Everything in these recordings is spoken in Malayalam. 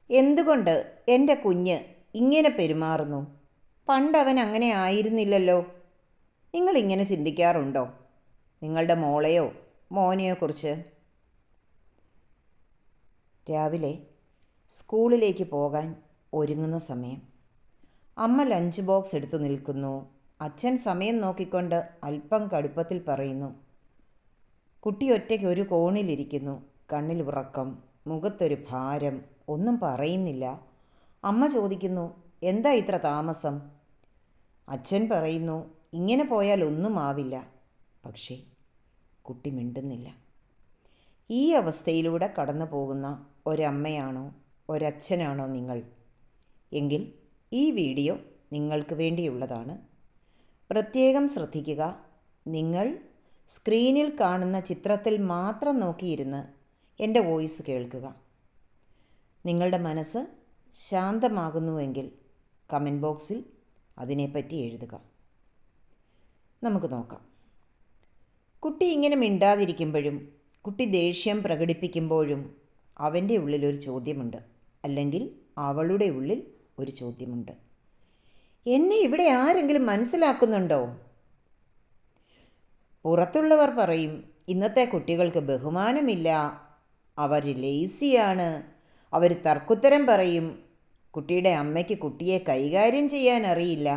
എന്തുകൊണ്ട് എൻ്റെ കുഞ്ഞ് ഇങ്ങനെ പെരുമാറുന്നു? പണ്ടവൻ അങ്ങനെ ആയിരുന്നില്ലല്ലോ. നിങ്ങളിങ്ങനെ ചിന്തിക്കാറുണ്ടോ നിങ്ങളുടെ മോളെയോ മോനെയോ കുറിച്ച്? രാവിലെ സ്കൂളിലേക്ക് പോകാൻ ഒരുങ്ങുന്ന സമയം. അമ്മ ലഞ്ച് ബോക്സ് എടുത്തു നിൽക്കുന്നു. അച്ഛൻ സമയം നോക്കിക്കൊണ്ട് അല്പം കടുപ്പത്തിൽ പറയുന്നു. കുട്ടി ഒറ്റയ്ക്ക് ഒരു കോണിലിരിക്കുന്നു. കണ്ണിൽ ഉറക്കം, മുഖത്തൊരു ഭാരം. ഒന്നും പറയുന്നില്ല. അമ്മ ചോദിക്കുന്നു, എന്താ ഇത്ര താമസം? അച്ഛൻ പറയുന്നു, ഇങ്ങനെ പോയാൽ ഒന്നും ആവില്ല. പക്ഷേ കുട്ടി മിണ്ടുന്നില്ല. ഈ അവസ്ഥയിലൂടെ കടന്നു പോകുന്ന ഒരമ്മയാണോ ഒരച്ഛനാണോ നിങ്ങൾ? എങ്കിൽ ഈ വീഡിയോ നിങ്ങൾക്ക് വേണ്ടിയുള്ളതാണ്. പ്രത്യേകം ശ്രദ്ധിക്കുക. നിങ്ങൾ സ്ക്രീനിൽ കാണുന്ന ചിത്രത്തിൽ മാത്രം നോക്കിയിരുന്ന് എൻ്റെ വോയിസ് കേൾക്കുക. നിങ്ങളുടെ മനസ്സ് ശാന്തമാകുന്നുവെങ്കിൽ കമൻറ്റ് ബോക്സിൽ അതിനെപ്പറ്റി എഴുതുക. നമുക്ക് നോക്കാം. കുട്ടി ഇങ്ങനെ മിണ്ടാതിരിക്കുമ്പോഴും കുട്ടി ദേഷ്യം പ്രകടിപ്പിക്കുമ്പോഴും അവൻ്റെ ഉള്ളിലൊരു ചോദ്യമുണ്ട്, അല്ലെങ്കിൽ അവളുടെ ഉള്ളിൽ ഒരു ചോദ്യമുണ്ട്. എന്നെ ഇവിടെ ആരെങ്കിലും മനസ്സിലാക്കുന്നുണ്ടോ? പുറത്തുള്ളവർ പറയും, ഇന്നത്തെ കുട്ടികൾക്ക് ബഹുമാനമില്ല, അവർ ലേസിയാണ്, അവർ തർക്കുത്തരം പറയും, കുട്ടിയുടെ അമ്മയ്ക്ക് കുട്ടിയെ കൈകാര്യം ചെയ്യാൻ അറിയില്ല.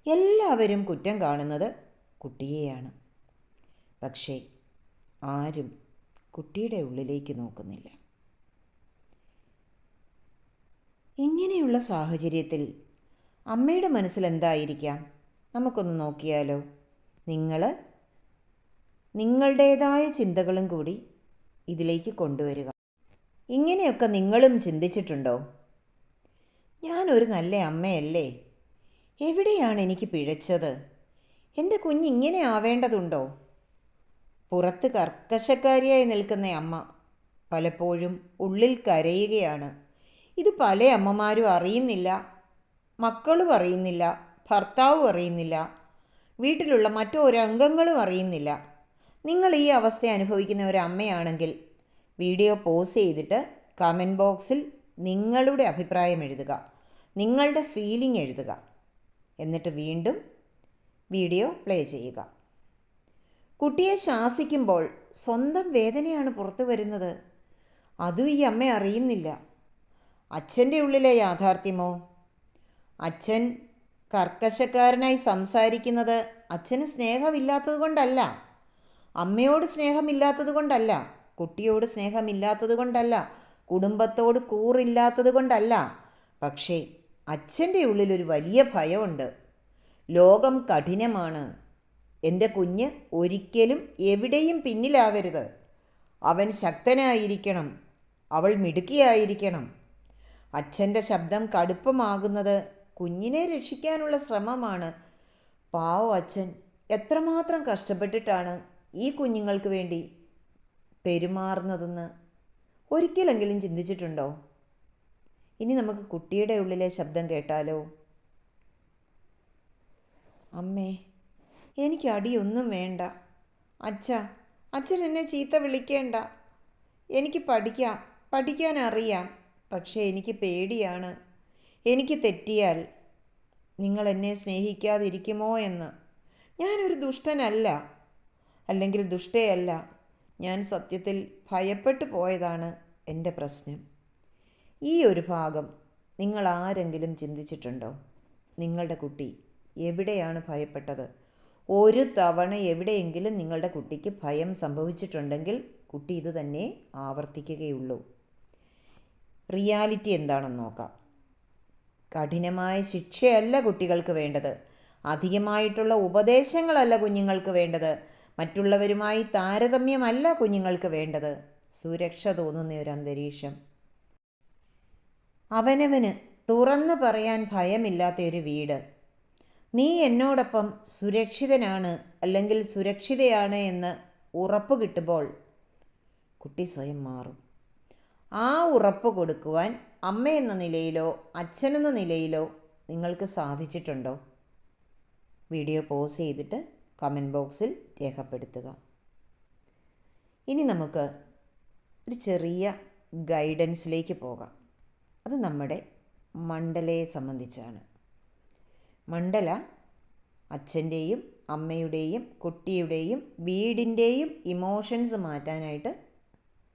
എല്ലാവരും കുറ്റം കാണുന്നത് കുട്ടിയെയാണ്. പക്ഷേ ആരും കുട്ടിയുടെ ഉള്ളിലേക്ക് നോക്കുന്നില്ല. ഇങ്ങനെയുള്ള സാഹചര്യത്തിൽ അമ്മയുടെ മനസ്സിൽ എന്തായിരിക്കാം? നമുക്കൊന്ന് നോക്കിയാലോ. നിങ്ങൾ നിങ്ങളുടേതായ ചിന്തകളും കൂടി ഇതിലേക്ക് കൊണ്ടുവരിക. ഇങ്ങനെയൊക്കെ നിങ്ങളും ചിന്തിച്ചിട്ടുണ്ടോ? ഞാനൊരു നല്ല അമ്മയല്ലേ? എവിടെയാണ് എനിക്ക് പിഴച്ചത്? എൻ്റെ കുഞ്ഞിങ്ങനെ ആവേണ്ടതുണ്ടോ? പുറത്ത് കർക്കശക്കാരിയായി നിൽക്കുന്ന അമ്മ പലപ്പോഴും ഉള്ളിൽ കരയുകയാണ്. ഇത് പല അമ്മമാരും അറിയുന്നില്ല. മക്കളും അറിയുന്നില്ല, ഭർത്താവും അറിയുന്നില്ല, വീട്ടിലുള്ള മറ്റൊരംഗങ്ങളും അറിയുന്നില്ല. നിങ്ങൾ ഈ അവസ്ഥ അനുഭവിക്കുന്ന ഒരു അമ്മയാണെങ്കിൽ വീഡിയോ പോസ് ചെയ്തിട്ട് കമൻറ്റ് ബോക്സിൽ നിങ്ങളുടെ അഭിപ്രായം എഴുതുക, നിങ്ങളുടെ ഫീലിംഗ് എഴുതുക. എന്നിട്ട് വീണ്ടും വീഡിയോ പ്ലേ ചെയ്യുക. കുട്ടിയെ ശാസിക്കുമ്പോൾ സ്വന്തം വേദനയാണ് പുറത്തു വരുന്നത്. അതും ഈ അമ്മ അറിയുന്നില്ല. അച്ഛൻ്റെ ഉള്ളിലെ യാഥാർത്ഥ്യമോ? അച്ഛൻ കർക്കശക്കാരനായി സംസാരിക്കുന്നത് അച്ഛന് സ്നേഹമില്ലാത്തത് കൊണ്ടല്ല, അമ്മയോട് സ്നേഹമില്ലാത്തത് കൊണ്ടല്ല, കുട്ടിയോട് സ്നേഹമില്ലാത്തത് കൊണ്ടല്ല, കുടുംബത്തോട് കൂറില്ലാത്തത് കൊണ്ടല്ല. പക്ഷേ അച്ഛൻ്റെ ഉള്ളിലൊരു വലിയ ഭയമുണ്ട്. ലോകം കഠിനമാണ്. എൻ്റെ കുഞ്ഞ് ഒരിക്കലും എവിടെയും പിന്നിലാവരുത്. അവൻ ശക്തനായിരിക്കണം, അവൾ മിടുക്കിയായിരിക്കണം. അച്ഛൻ്റെ ശബ്ദം കടുപ്പമാകുന്നത് കുഞ്ഞിനെ രക്ഷിക്കാനുള്ള ശ്രമമാണ്. പാവം അച്ഛൻ എത്രമാത്രം കഷ്ടപ്പെട്ടിട്ടാണ് ഈ കുഞ്ഞുങ്ങൾക്ക് വേണ്ടി പെരുമാറുന്നതെന്ന് ഒരിക്കലെങ്കിലും ചിന്തിച്ചിട്ടുണ്ടോ? ഇനി നമുക്ക് കുട്ടിയുടെ ഉള്ളിലെ ശബ്ദം കേട്ടാലോ. അമ്മേ, എനിക്ക് അടിയൊന്നും വേണ്ട. അച്ഛൻ എന്നെ ചീത്ത വിളിക്കേണ്ട. എനിക്ക് പഠിക്കാൻ അറിയാം. പക്ഷേ എനിക്ക് പേടിയാണ്. എനിക്ക് തെറ്റിയാൽ നിങ്ങൾ എന്നെ സ്നേഹിക്കാതിരിക്കുമോ എന്ന്. ഞാനൊരു ദുഷ്ടനല്ല, അല്ലെങ്കിൽ ദുഷ്ടയല്ല. ഞാൻ സത്യത്തിൽ ഭയപ്പെട്ടു പോയതാണ് എൻ്റെ പ്രശ്നം. ഈ ഒരു ഭാഗം നിങ്ങൾ ആരെങ്കിലും ചിന്തിച്ചിട്ടുണ്ടോ? നിങ്ങളുടെ കുട്ടി എവിടെയാണ് ഭയപ്പെട്ടത്? ഒരു തവണ എവിടെയെങ്കിലും നിങ്ങളുടെ കുട്ടിക്ക് ഭയം സംഭവിച്ചിട്ടുണ്ടെങ്കിൽ കുട്ടി ഇത് തന്നെ ആവർത്തിക്കുകയുള്ളൂ. റിയാലിറ്റി എന്താണെന്ന് നോക്കാം. കഠിനമായ ശിക്ഷയല്ല കുട്ടികൾക്ക് വേണ്ടത്. അധികമായിട്ടുള്ള ഉപദേശങ്ങളല്ല കുഞ്ഞുങ്ങൾക്ക് വേണ്ടത്. മറ്റുള്ളവരുമായി താരതമ്യമല്ല കുഞ്ഞുങ്ങൾക്ക് വേണ്ടത്. സുരക്ഷ തോന്നുന്ന ഒരു അന്തരീക്ഷം. അവനവന് തുറന്നു പറയാൻ ഭയമില്ലാത്ത ഒരു വീട്. നീ എന്നോടൊപ്പം സുരക്ഷിതനാണ്, അല്ലെങ്കിൽ സുരക്ഷിതയാണ് എന്ന് ഉറപ്പ് കിട്ടുമ്പോൾ കുട്ടി സ്വയം മാറും. ആ ഉറപ്പ് കൊടുക്കുവാൻ അമ്മ എന്ന നിലയിലോ അച്ഛനെന്ന നിലയിലോ നിങ്ങൾക്ക് സാധിച്ചിട്ടുണ്ടോ? വീഡിയോ പോസ് ചെയ്തിട്ട് കമൻറ്റ് ബോക്സിൽ രേഖപ്പെടുത്തുക. ഇനി നമുക്ക് ഒരു ചെറിയ ഗൈഡൻസിലേക്ക് പോകാം. അത് നമ്മുടെ മണ്ഡലയെ സംബന്ധിച്ചാണ്. മണ്ഡല അച്ഛൻ്റെയും അമ്മയുടെയും കുട്ടിയുടെയും വീടിൻ്റെയും ഇമോഷൻസ് മാറ്റാനായിട്ട്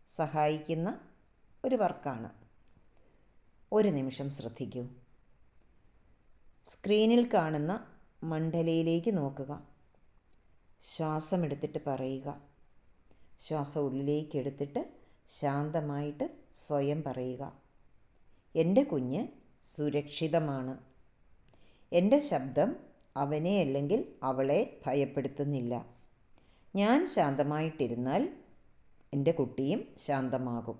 സഹായിക്കുന്ന ഒരു വർക്കാണ്. ഒരു നിമിഷം ശ്രദ്ധിക്കൂ. സ്ക്രീനിൽ കാണുന്ന മണ്ഡലയിലേക്ക് നോക്കുക. ശ്വാസമെടുത്തിട്ട് പറയുക. ശ്വാസം ഉള്ളിലേക്ക് എടുത്തിട്ട് ശാന്തമായിട്ട് സ്വയം പറയുക, എൻ്റെ കുഞ്ഞ് സുരക്ഷിതമാണ്. എൻ്റെ ശബ്ദം അവനെ അല്ലെങ്കിൽ അവളെ ഭയപ്പെടുത്തുന്നില്ല. ഞാൻ ശാന്തമായിട്ടിരുന്നാൽ എൻ്റെ കുട്ടിയും ശാന്തമാകും.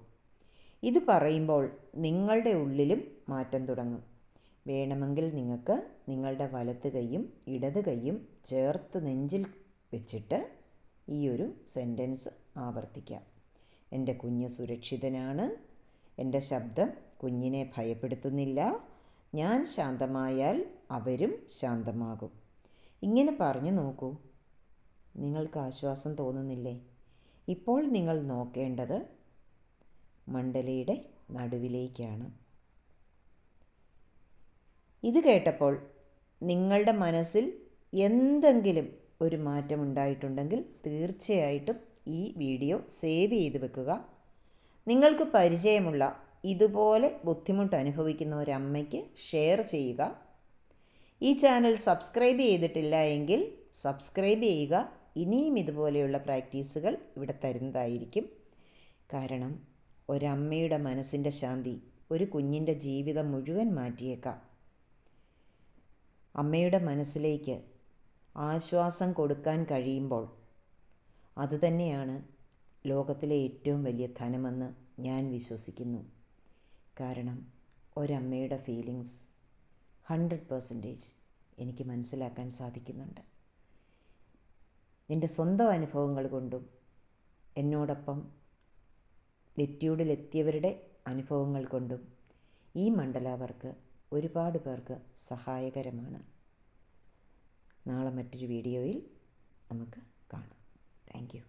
ഇത് പറയുമ്പോൾ നിങ്ങളുടെ ഉള്ളിലും മാറ്റം തുടങ്ങും. വേണമെങ്കിൽ നിങ്ങൾക്ക് നിങ്ങളുടെ വലത്ത് കൈയും ഇടത് കൈയും ചേർത്ത് നെഞ്ചിൽ വെച്ചിട്ട് ഈ ഒരു സെൻറ്റൻസ് ആവർത്തിക്കാം. എൻ്റെ കുഞ്ഞ് സുരക്ഷിതനാണ്. എൻ്റെ ശബ്ദം കുഞ്ഞിനെ ഭയപ്പെടുത്തുന്നില്ല. ഞാൻ ശാന്തമായാൽ അവരും ശാന്തമാകും. ഇങ്ങനെ പറഞ്ഞു നോക്കൂ. നിങ്ങൾക്ക് ആശ്വാസം തോന്നുന്നില്ലേ? ഇപ്പോൾ നിങ്ങൾ നോക്കേണ്ടത് മണ്ഡലയുടെ നടുവിലേക്കാണ്. ഇത് കേട്ടപ്പോൾ നിങ്ങളുടെ മനസ്സിൽ എന്തെങ്കിലും ഒരു മാറ്റം ഉണ്ടായിട്ടുണ്ടെങ്കിൽ തീർച്ചയായിട്ടും ഈ വീഡിയോ സേവ് ചെയ്ത് വെക്കുക. നിങ്ങൾക്ക് പരിചയമുള്ള ഇതുപോലെ ബുദ്ധിമുട്ട് അനുഭവിക്കുന്ന ഒരമ്മയ്ക്ക് ഷെയർ ചെയ്യുക. ഈ ചാനൽ സബ്സ്ക്രൈബ് ചെയ്തിട്ടില്ല എങ്കിൽ സബ്സ്ക്രൈബ് ചെയ്യുക. ഇനിയും ഇതുപോലെയുള്ള പ്രാക്ടീസുകൾ ഇവിടെ തരുന്നതായിരിക്കും. കാരണം ഒരമ്മയുടെ മനസ്സിൻ്റെ ശാന്തി ഒരു കുഞ്ഞിൻ്റെ ജീവിതം മുഴുവൻ മാറ്റിയേക്കാം. അമ്മയുടെ മനസ്സിലേക്ക് ആശ്വാസം കൊടുക്കാൻ കഴിയുമ്പോൾ അതുതന്നെയാണ് ലോകത്തിലെ ഏറ്റവും വലിയ ധനമെന്ന് ഞാൻ വിശ്വസിക്കുന്നു. കാരണം ഒരമ്മയുടെ ഫീലിങ്സ് 100% എനിക്ക് മനസ്സിലാക്കാൻ സാധിക്കുന്നുണ്ട്. എൻ്റെ സ്വന്തം അനുഭവങ്ങൾ കൊണ്ടും എന്നോടൊപ്പം ലിറ്റ്യൂഡിലെത്തിയവരുടെ അനുഭവങ്ങൾ കൊണ്ടും ഈ മണ്ഡല വർക്ക് ഒരുപാട് പേർക്ക് സഹായകരമാണ്. നാളെ മറ്റൊരു വീഡിയോയിൽ നമുക്ക് കാണാം. Thank you.